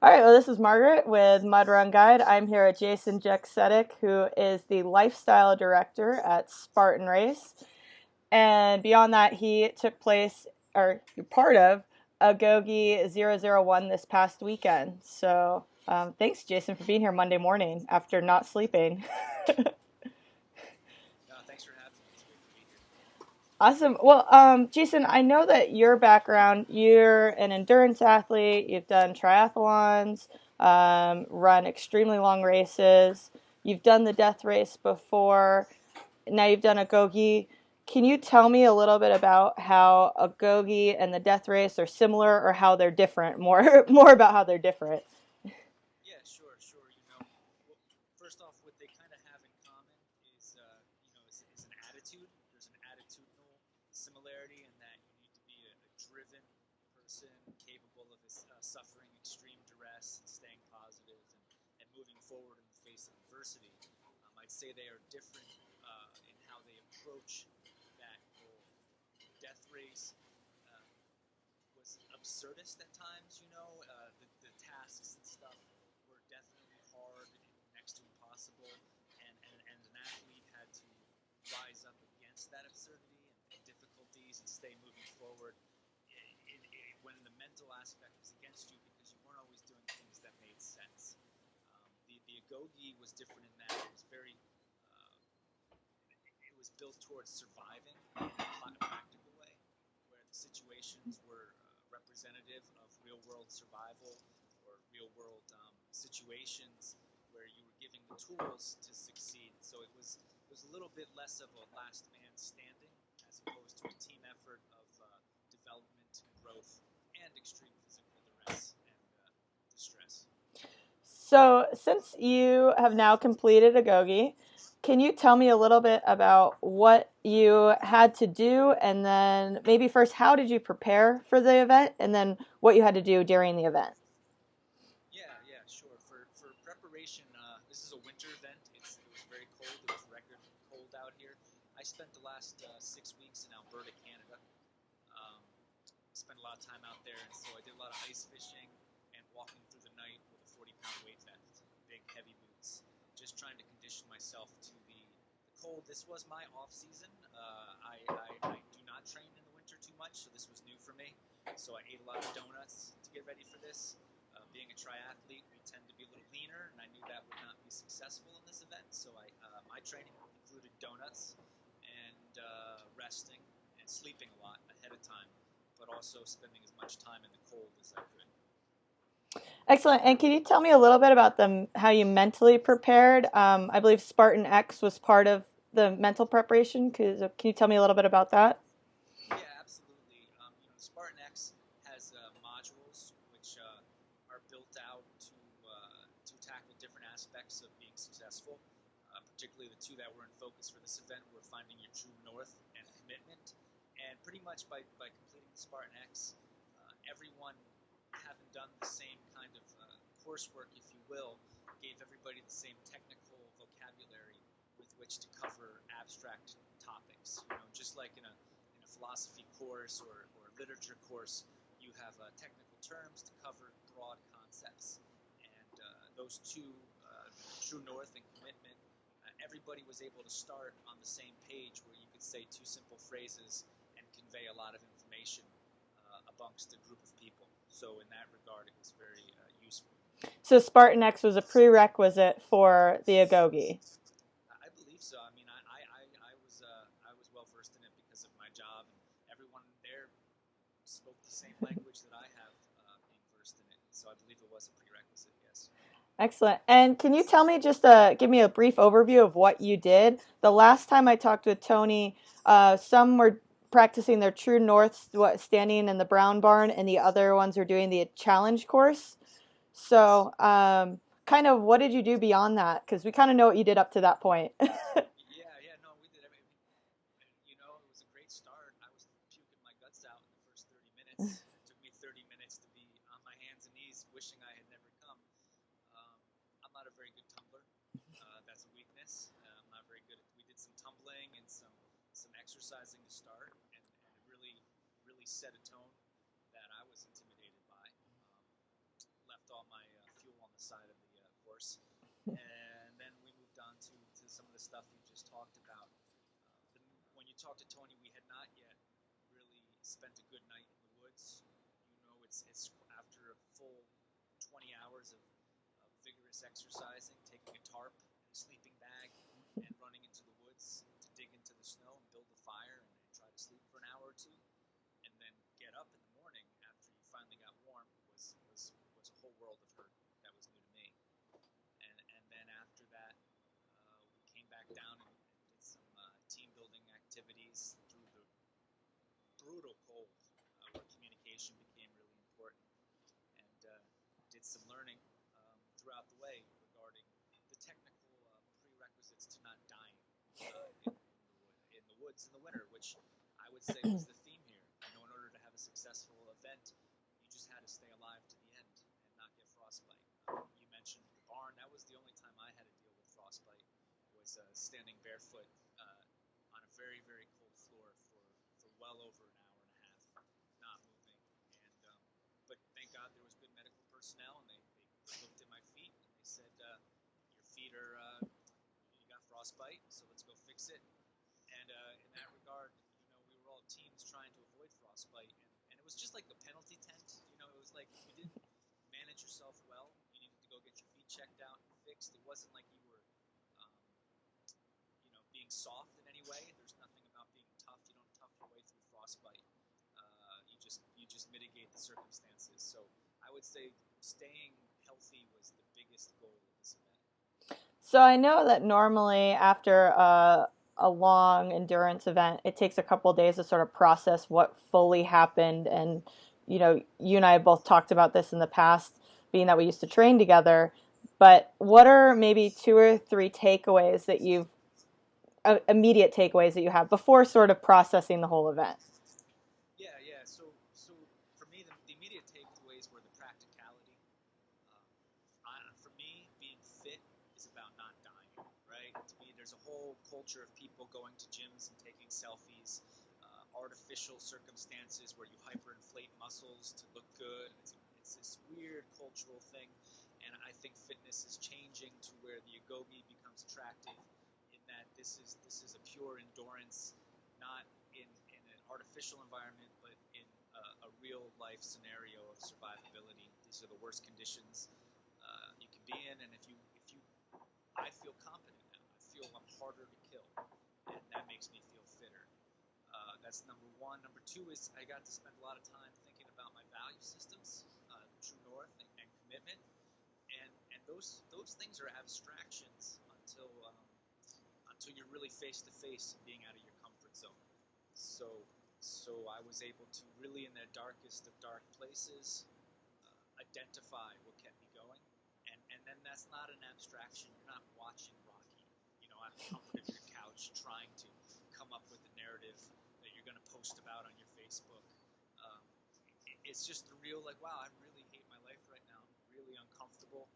All right, well, this is Margaret with Mud Run Guide. I'm here with Jason Jaksetic, who is the lifestyle director at Spartan Race. And beyond that, he took place, or you're part of, Agoge 001 this past weekend. So thanks, Jason, for being here Monday morning after not sleeping. No, thanks for having me. It's great to be here. Awesome. Well, Jason, I know that your background, you're an endurance athlete, you've done triathlons, run extremely long races, you've done the death race before, now you've done a Gogi. Can you tell me a little bit about how a Gogi and the death race are similar or how they're different? More about how they're different. Yeah, sure. Well, first off, what they kind of have in common is an attitude. There's an attitudinal similarity in that you need to be a driven person, capable of suffering extreme duress, and staying positive and moving forward in the face of adversity. I'd say they are different in how they approach that goal. Death race uh, was absurdist at times. The tasks and stuff were definitely hard and next to impossible, and an athlete had to rise up against that absurdity and difficulties and stay moving forward. When the mental aspect was against you because you weren't always doing things that made sense. The Agoge was different in that it was built towards surviving in a practical way, where the situations were representative of real world survival or real world situations where you were giving the tools to succeed. So it was a little bit less of a last man standing as opposed to a team effort of development, growth, and extreme physical duress and distress. So, since you have now completed Agoge, can you tell me a little bit about what you had to do, and then maybe first, how did you prepare for the event, and then what you had to do during the event? Yeah, sure. For preparation, this is a winter event. It was very cold. It was record cold out here. I spent the last 6 weeks in Alberta, Canada. Um, Spent a lot of time out there, and so I did a lot of ice fishing and walking through the night with a 40-pound weight vest, big heavy boots, just trying to condition myself to the cold. This was my off season. I do not train in the winter too much, so this was new for me. So I ate a lot of donuts to get ready for this. Being a triathlete, we tend to be a little leaner, and I knew that would not be successful in this event. So my training included donuts and resting and sleeping a lot ahead of time, but also spending as much time in the cold as I could. Excellent. And can you tell me a little bit about how you mentally prepared? I believe Spartan X was part of the mental preparation. Can you tell me a little bit about that? Yeah, absolutely. Spartan X has modules which are built out to tackle different aspects of being successful. Particularly the two that were in focus for this event were finding your true north and commitment. And pretty much by completing the Spartan X, everyone having done the same kind of coursework, if you will, gave everybody the same technical vocabulary with which to cover abstract topics. Just like in a philosophy course or literature course, you have technical terms to cover broad concepts. And those two, true north and commitment, everybody was able to start on the same page where you could say two simple phrases and convey a lot of information amongst a group of people. So in that regard, it was very useful. So Spartan X was a prerequisite for the Agoge. I believe so. I mean, I was well versed in it because of my job, and everyone there spoke the same language that I have, being versed in it. So I believe it was a prerequisite. Yes. Excellent. And can you tell me give me a brief overview of what you did? The last time I talked with Tony, some were practicing their true north, standing in the brown barn, and the other ones are doing the challenge course. So, kind of what did you do beyond that? Because we kind of know what you did up to that point. Yeah. No, we did everything. It was a great start. I was puking my guts out in the first 30 minutes. It took me 30 minutes to be on my hands and knees, wishing I had never come. Um, I'm not a very good tumbler. That's a weakness. I'm not very good. We did some tumbling and some exercising to start, and it really set a tone that I was intimidated by. Left all my the side of the course. And then we moved on to some of the stuff you just talked about. When you talked to Tony, we had not yet really spent a good night in the woods. You know, it's after a full 20 hours of vigorous exercising, taking a tarp and a sleeping bag and running into the woods to dig into the snow and build a fire and try to sleep for an hour or two, and then get up in the morning after you finally got warm was a whole world of hurt that was new to me. And then after that, we came back down and did some team building activities through the brutal cold, where communication became really important, and did some learning throughout the way regarding the technical prerequisites to not dying in the woods in the winter, which I would say was the theme here. You know, in order to have a successful event, you just had to stay alive to the end and not get frostbite. You mentioned the barn. That was the only time I had to deal with frostbite, was standing barefoot on a very, very cold floor for well over an hour and a half, not moving. And but thank God there was good medical personnel, and they looked at my feet and they said, "Your feet are you got frostbite, so let's go fix it." And in that regard, you know, we were all teams trying to avoid frostbite, and it was just like the penalty tent. You know, it was like if you didn't manage yourself well, you needed to go get your feet checked out and fixed. It wasn't like you were, um, you know, being soft in any way. There's nothing about being tough. You don't tough your way through frostbite. You just mitigate the circumstances. So I would say staying healthy was the biggest goal of this event. So I know that normally after a long endurance event, it takes a couple of days to sort of process what fully happened. And, you know, you and I have both talked about this in the past, being that we used to train together. But what are maybe 2 or 3 takeaways that you've, immediate takeaways that you have before sort of processing the whole event? Yeah. So for me, the immediate takeaways were the practicality. For me, being fit is about not dying, right? To me, there's a whole culture of people going to gyms and taking selfies, artificial circumstances where you hyperinflate muscles to look good. It's this weird cultural thing, and I think fitness is changing to where the Agoge becomes attractive in that this is a pure endurance, not in an artificial environment, but in a real life scenario of survivability. These are the worst conditions you can be in, and if you, I feel confident now. I feel I'm harder to kill, and that makes me feel fitter. That's number one. Number two is I got to spend a lot of time thinking about my value systems, true north, and commitment, and those things are abstractions until you're really face to face and being out of your comfort zone. So so I was able to really, in the darkest of dark places, identify what kept me going. And then that's not an abstraction. You're not watching Rocky, you know, on the comfort of your couch trying to come up with a narrative that you're going to post about on your Facebook. Um, it's just the real, like, wow, I really hate my life right now. I'm really uncomfortable.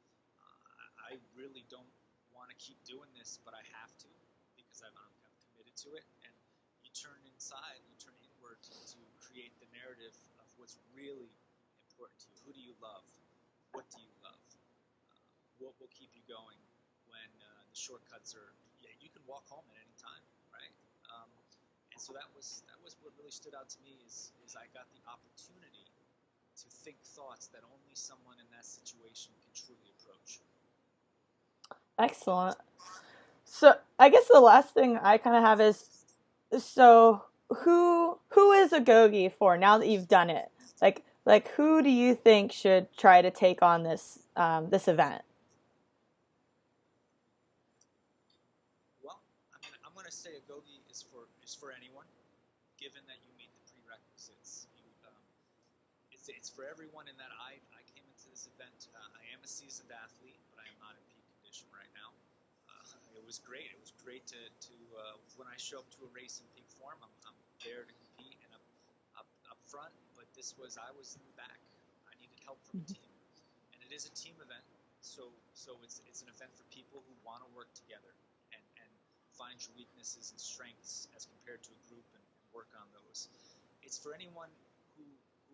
I really don't want to keep doing this, but I have to because I'm committed to it. And you turn inside, you turn inward to create the narrative of what's really important to you. Who do you love? What do you love? What will keep you going when the shortcuts are? Yeah, you can walk home at any time, right? Um, and so that was what really stood out to me is I got the opportunity to think thoughts that only someone in that situation can truly approach. Excellent. So I guess the last thing I kind of have is, so who is Agoge for now that you've done it? Like who do you think should try to take on this event? Well, I'm going to say Agoge is for anyone, given that you meet the prerequisites. It's for everyone in that I came into this event. I am a seasoned athlete, but I am not in peak condition right now. It was great. It was great to when I show up to a race in peak form, I'm there to compete and up front. But I was in the back. I needed help from a team, and it is a team event. So it's an event for people who want to work together and find your weaknesses and strengths as compared to a group and work on those. It's for anyone who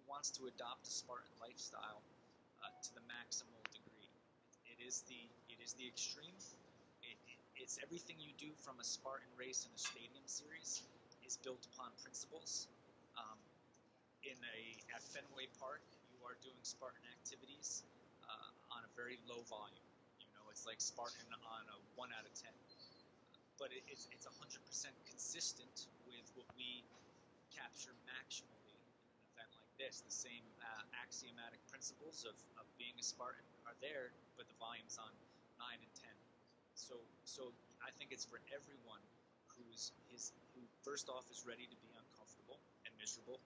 wants to adopt a Spartan lifestyle to the maximal degree. it is the extreme. It's everything you do from a Spartan race in a stadium series is built upon principles. Um, at Fenway Park, you are doing Spartan activities on a very low volume. You know, it's like Spartan on a 1 out of 10. But it's 100% consistent with what we capture maximally in an event like this. The same axiomatic principles of being a Spartan are there, but the volume's on 9 and 10. So I think it's for everyone who first off is ready to be uncomfortable and miserable,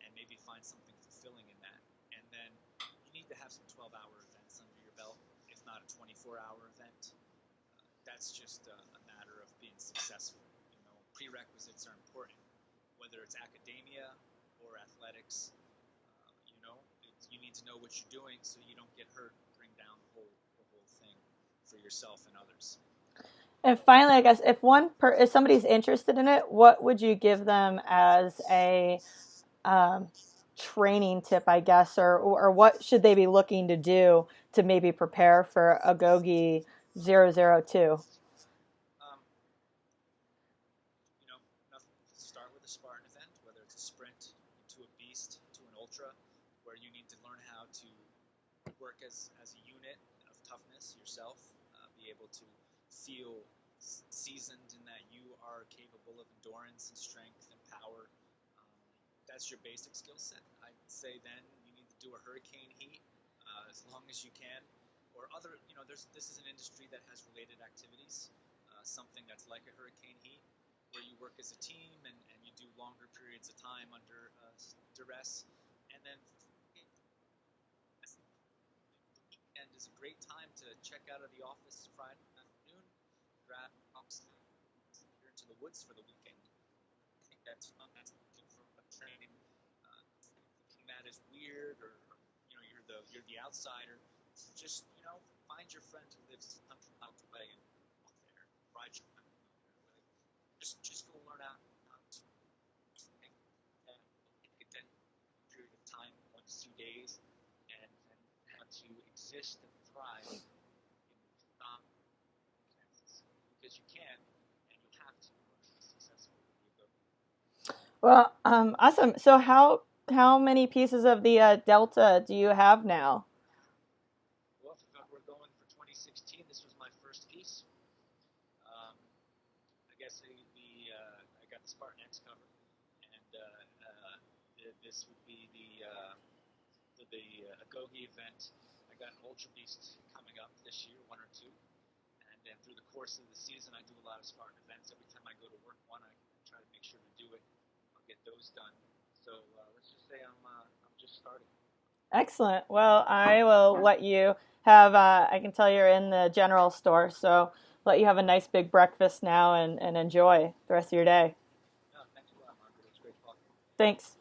and maybe find something fulfilling in that. And then you need to have some 12-hour events under your belt, if not a 24-hour event. That's just a matter of being successful. You know, prerequisites are important, whether it's academia or athletics. You need to know what you're doing so you don't get hurt, bring down the whole thing for yourself and others. And finally, I guess if somebody's interested in it, what would you give them as a training tip, I guess, or what should they be looking to do to maybe prepare for Agoge 002? Start with a Spartan event, whether it's a sprint to a beast to an ultra, where you need to learn how to work as a unit of toughness yourself, be able to feel seasoned in that you are capable of endurance and strength and power. That's your basic skill set. I'd say then you need to do a hurricane heat as long as you can, or other. This is an industry that has related activities, something that's like a hurricane heat, where you work as a team and you do longer periods of time under duress, and then weekend is a great time to check out of the office Friday afternoon, grab here into the woods for the weekend. I think that's good for training. That is weird, or you're the outsider. Just find your friend who lives 100 miles away and walk there. Ride your friend there. Just go learn out how to take a period of time, 1 to 2 days, and how to exist and thrive in circumstances, because you can and you have to be successful with the ability. Well, awesome. So how many pieces of the Delta do you have now? Well, we're going for 2016. This was my first piece. I guess I got the Spartan X cover, and this would be the Agoge event. I got an Ultra Beast coming up this year, one or two, and then through the course of the season, I do a lot of Spartan events. Every time I go to work one, I try to make sure to do it. I'll get those done. So let's just say I'm just starting. Excellent. Well, I will let you have, I can tell you're in the general store, so let you have a nice big breakfast now and enjoy the rest of your day. No, thanks a lot, Margaret. It was great talking. Thanks.